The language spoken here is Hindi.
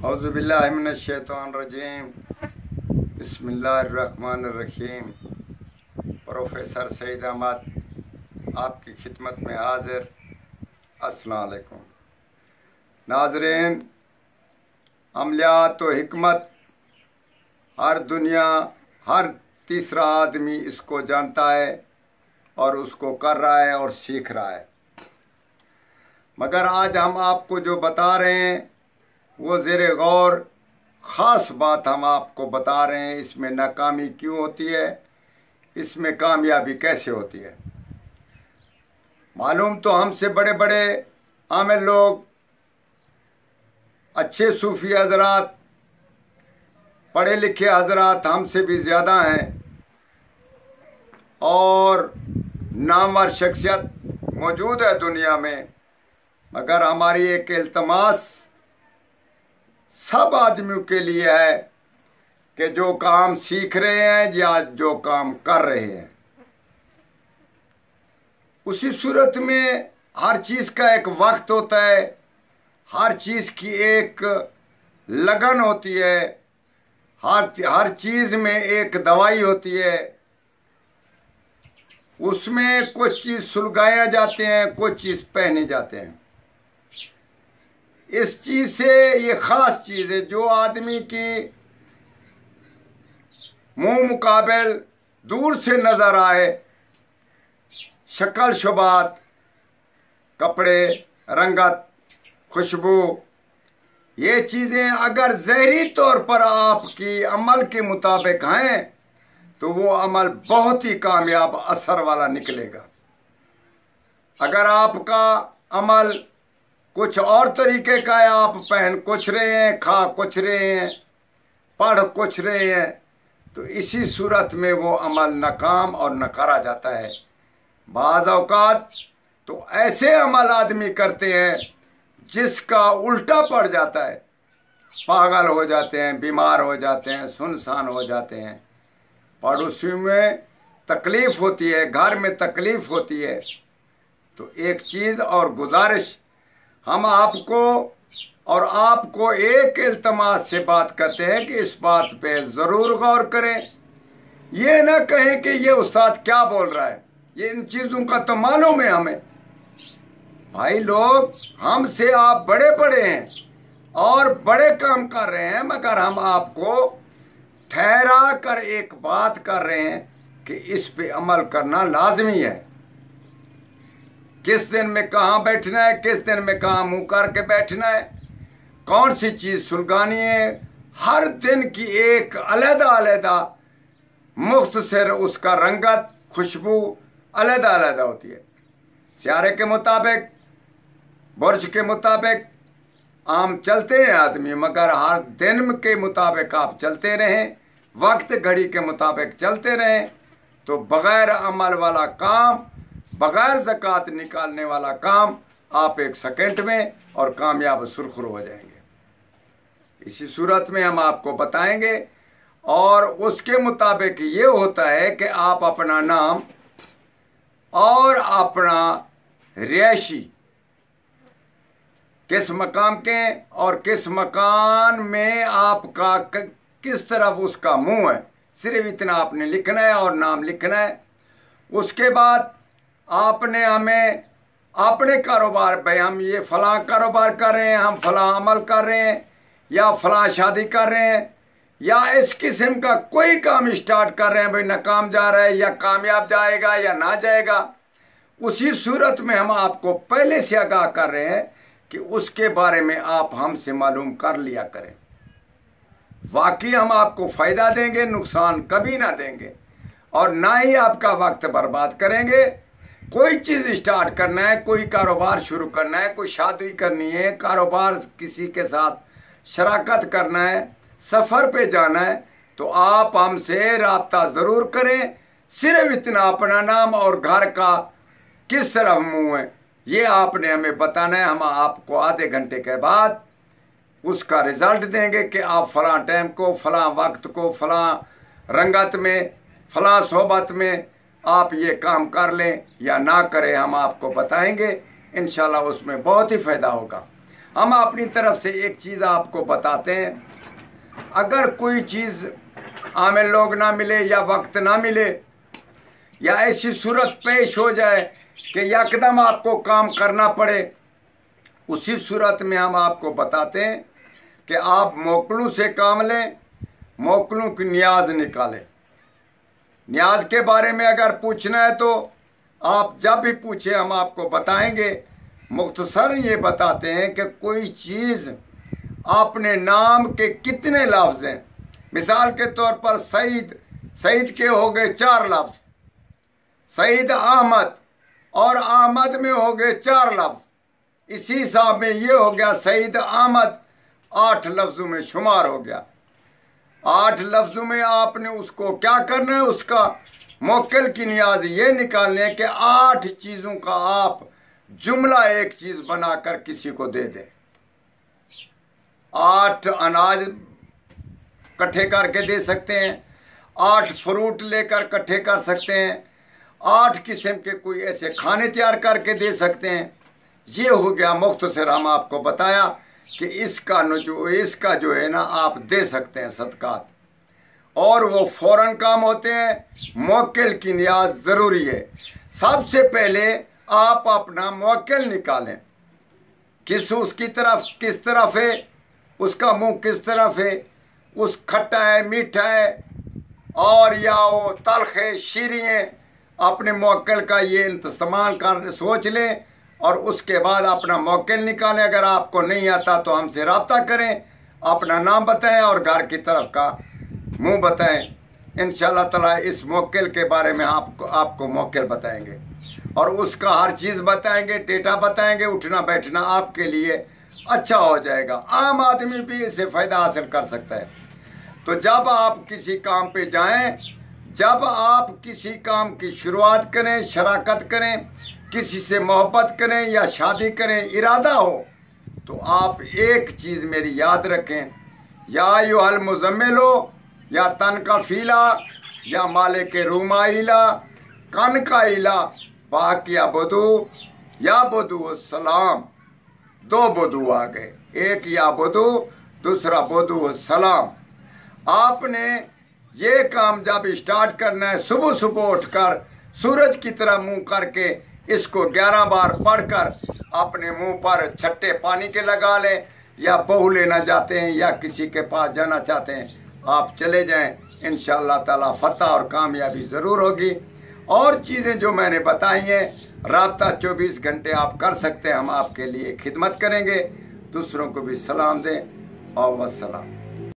औज़ुबिल्लाहि मिनश्शैतानिर्रजीम बिस्मिल्लाहिर्रहमानिर्रहीम। प्रोफेसर सईद अहमद आपकी खिदमत में हाजिर। अस्सलाम वालेकुम नाज़रीन। अमलियात व हिकमत हर दुनिया, हर तीसरा आदमी इसको जानता है और उसको कर रहा है और सीख रहा है, मगर आज हम आपको जो बता रहे हैं वो ज़ेरे गौर ख़ास बात हम आपको बता रहे हैं। इसमें नाकामी क्यों होती है, इसमें कामयाबी कैसे होती है। मालूम तो हमसे बड़े बड़े आमिल लोग, अच्छे सूफी हजरात, पढ़े लिखे हजरात हमसे भी ज़्यादा हैं और नामवर शख्सियत मौजूद है दुनिया में, मगर हमारी एक इल्तमास सब आदमियों के लिए है कि जो काम सीख रहे हैं या जो काम कर रहे हैं, उसी सूरत में हर चीज़ का एक वक्त होता है, हर चीज़ की एक लगन होती है, हर चीज़ में एक दवाई होती है। उसमें कुछ चीज़ सुलगाया जाते हैं, कुछ चीज़ पहने जाते हैं। इस चीज़ से ये ख़ास चीज़ है जो आदमी की मुंह मुकाबिल दूर से नज़र आए, शक्ल शुबात, कपड़े, रंगत, खुशबू, ये चीज़ें अगर ज़हरी तौर पर आपकी अमल के मुताबिक हैं तो वो अमल बहुत ही कामयाब असर वाला निकलेगा। अगर आपका अमल कुछ और तरीके का है, आप पहन कुछ रहे हैं, खा कुछ रहे हैं, पढ़ कुछ रहे हैं, तो इसी सूरत में वो अमल नाकाम और नकारा जाता है। बाज़ औक़ात तो ऐसे अमल आदमी करते हैं जिसका उल्टा पड़ जाता है, पागल हो जाते हैं, बीमार हो जाते हैं, सुनसान हो जाते हैं, पड़ोसी में तकलीफ़ होती है, घर में तकलीफ़ होती है। तो एक चीज़ और गुजारिश हम आपको और आपको एक इल्तमास से बात करते हैं कि इस बात पे ज़रूर गौर करें। ये ना कहें कि ये उस्ताद क्या बोल रहा है, ये इन चीज़ों का तो मालूम है हमें। भाई लोग, हमसे आप बड़े बड़े हैं और बड़े काम कर रहे हैं, मगर हम आपको ठहरा कर एक बात कर रहे हैं कि इस पे अमल करना लाजमी है। किस दिन में कहाँ बैठना है, किस दिन में कहाँ मुंह करके बैठना है, कौन सी चीज़ सुलगानी है, हर दिन की एक अलग-अलग मुख्तसर उसका रंगत, खुशबू अलग-अलग होती है। सियारे के मुताबिक, बुर्ज के मुताबिक आम चलते हैं आदमी, मगर हर दिन के मुताबिक आप चलते रहें, वक्त घड़ी के मुताबिक चलते रहें, तो बग़ैर अमल वाला काम, बग़ैर ज़कात निकालने वाला काम आप एक सेकंड में और कामयाब सुरखुर हो जाएंगे। इसी सूरत में हम आपको बताएंगे और उसके मुताबिक ये होता है कि आप अपना नाम और अपना रिहायशी किस मकाम के और किस मकान में आपका किस तरफ उसका मुंह है, सिर्फ इतना आपने लिखना है और नाम लिखना है। उसके बाद आपने हमें अपने कारोबार पे, हम ये फलां कारोबार कर रहे हैं, हम फलां अमल कर रहे हैं, या फलां शादी कर रहे हैं, या इस किस्म का कोई काम स्टार्ट कर रहे हैं, भाई नाकाम जा रहा है या कामयाब जाएगा या ना जाएगा, उसी सूरत में हम आपको पहले से आगाह कर रहे हैं कि उसके बारे में आप हमसे मालूम कर लिया करें। वाकई हम आपको फ़ायदा देंगे, नुकसान कभी ना देंगे और ना ही आपका वक्त बर्बाद करेंगे। कोई चीज़ स्टार्ट करना है, कोई कारोबार शुरू करना है, कोई शादी करनी है, कारोबार किसी के साथ शराकत करना है, सफ़र पे जाना है, तो आप हमसे रब्ता ज़रूर करें। सिर्फ इतना, अपना नाम और घर का किस तरह मुँह है ये आपने हमें बताना है। हम आपको आधे घंटे के बाद उसका रिज़ल्ट देंगे कि आप फ़लाँ टाइम को, फ़लाँ वक्त को, फ़लाँ रंगत में, फ़लाँ सोहबत में आप ये काम कर लें या ना करें, हम आपको बताएंगे। इंशाल्लाह उसमें बहुत ही फ़ायदा होगा। हम अपनी तरफ से एक चीज़ आपको बताते हैं, अगर कोई चीज़ हमें लोग ना मिले या वक्त ना मिले या ऐसी सूरत पेश हो जाए कि यकदम आपको काम करना पड़े, उसी सूरत में हम आपको बताते हैं कि आप मोकलू से काम लें, मोकलू की न्याज निकालें। न्याज के बारे में अगर पूछना है तो आप जब भी पूछे हम आपको बताएंगे। मुख्तसर ये बताते हैं कि कोई चीज़ अपने नाम के कितने लफ्ज़ हैं। मिसाल के तौर पर सईद, सईद के हो गए 4 लफ्ज़, सईद अहमद, और अहमद में हो गए 4 लफ्ज़। इसी हिसाब में ये हो गया सईद अहमद 8 लफ्ज़ों में शुमार हो गया। 8 लफ्ज़ों में आपने उसको क्या करना है, उसका मोक्किल की न्याज ये निकालने है कि 8 चीज़ों का आप जुमला एक चीज़ बनाकर किसी को दे दें। 8 अनाज इकट्ठे करके दे सकते हैं, 8 फ्रूट लेकर इकट्ठे कर सकते हैं, 8 किस्म के कोई ऐसे खाने तैयार करके दे सकते हैं। ये हो गया मुख्तसर हम आपको बताया कि इसका जो है ना आप दे सकते हैं सदकात, और वो फौरन काम होते हैं। मोक्किल की न्याज ज़रूरी है। सबसे पहले आप अपना मोक्किल निकालें, उसकी तरफ किस तरफ है, उसका मुंह किस तरफ है, उस खट्टा है, मीठा है, और या वो तल्ख है, शीरी है। अपने मोक्किल का ये इस्तेमाल कर सोच लें और उसके बाद अपना मोक्किल निकालें। अगर आपको नहीं आता तो हमसे रब्ता करें, अपना नाम बताएं और घर की तरफ का मुंह बताएं। इंशाअल्लाह ताला इस मोक्किल के बारे में आपको मोक्किल बताएंगे और उसका हर चीज़ बताएंगे, डेटा बताएंगे। उठना बैठना आपके लिए अच्छा हो जाएगा, आम आदमी भी इससे फ़ायदा हासिल कर सकता है। तो जब आप किसी काम पे जाएं, जब आप किसी काम की शुरुआत करें, शराकत करें, किसी से मोहब्बत करें या शादी करें, इरादा हो, तो आप एक चीज़ मेरी याद रखें, या युहल मुज़म्मिलो, या तन का फीला, या माले के रूमाइला, कन का इला, बाकी या बदू सलाम। 2 बदू आ गए, एक या बदू, दूसरा बदू सलाम। आपने ये काम जब स्टार्ट करना है, सुबह सुबह उठकर सूरज की तरह मुंह करके इसको 11 बार पढ़कर अपने मुंह पर छट्टे पानी के लगा लें, या बहू लेना चाहते हैं या किसी के पास जाना चाहते हैं, आप चले जाएं। इंशाअल्लाह ताला फतह और कामयाबी ज़रूर होगी। और चीज़ें जो मैंने बताई हैं, राब्ता 24 घंटे आप कर सकते हैं, हम आपके लिए खिदमत करेंगे। दूसरों को भी सलाम दें और वस्सलाम।